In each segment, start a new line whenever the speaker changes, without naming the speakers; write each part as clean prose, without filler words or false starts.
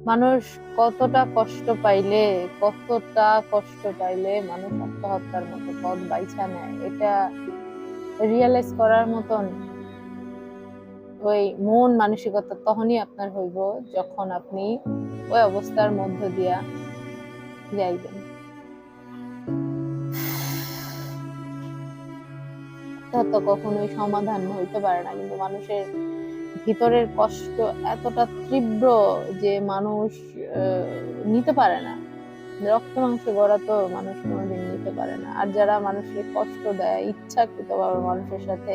মানুষ কতটা কষ্ট পাইলে মানুষ আত্মহত্যার মতো পথ বাইছা নেয়, এটা রিয়েলাইজ করার মতন ওই মন মানসিকতা তখনই আপনার হইব যখন আপনি ওই অবস্থার মধ্য দিয়া যাইবেন। আত্মহত্যা কখনোই সমাধান হইতে পারে না, কিন্তু মানুষের ভিতরের কষ্ট এতটা তীব্র যে মানুষ নিতে পারে না। রক্ত মাংসে গড়া তো মানুষ কোনোদিন নিতে পারে না। আর যারা মানুষকে কষ্ট দেয় ইচ্ছাকৃতভাবে মানুষের সাথে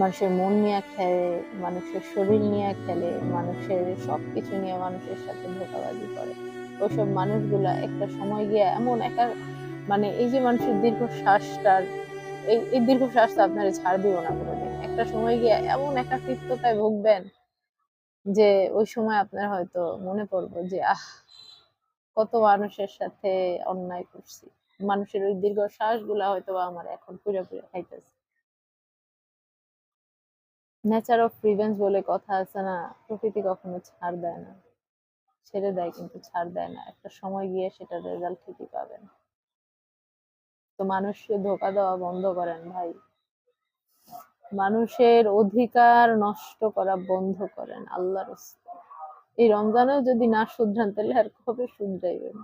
মানুষের মন নিয়ে খেলে, মানুষের শরীর নিয়ে খেলে, মানুষের সবকিছু নিয়ে মানুষের সাথে ধোঁকাবাজি করে, ওইসব মানুষগুলা একটা সময় গিয়ে এমন একা, মানে এই যে মানুষের দীর্ঘশ্বাসটার এই দীর্ঘশ্বাসটা আপনারা ছাড় দিব না কোনোদিন। একটা সময় গিয়ে এমন একাকিত্বতায় ভুগবেন যে ওই সময় আপনার হয়তো মনে পড়বো যে কত মানুষের সাথে অন্যায় করছি। মানুষের ওই দীর্ঘশ্বাস গুলা হয়তো আমার এখন পুরো পুরো খাইতেছে। নেচার অফ রিভেঞ্জ বলে কথা আছে না, প্রকৃতি কখনো ছাড় দেয় না, ছেড়ে দেয় কিন্তু ছাড় দেয় না। একটা সময় গিয়ে সেটার রেজাল্ট ঠিকই পাবেন। তো মানুষকে ধোকা দেওয়া বন্ধ করেন ভাই, মানুষের অধিকার নষ্ট করা বন্ধ করেন আল্লাহর রাস্তায়। এই রমজানেও যদি না শুধরান তাহলে আর কবে শুধরাইবেন?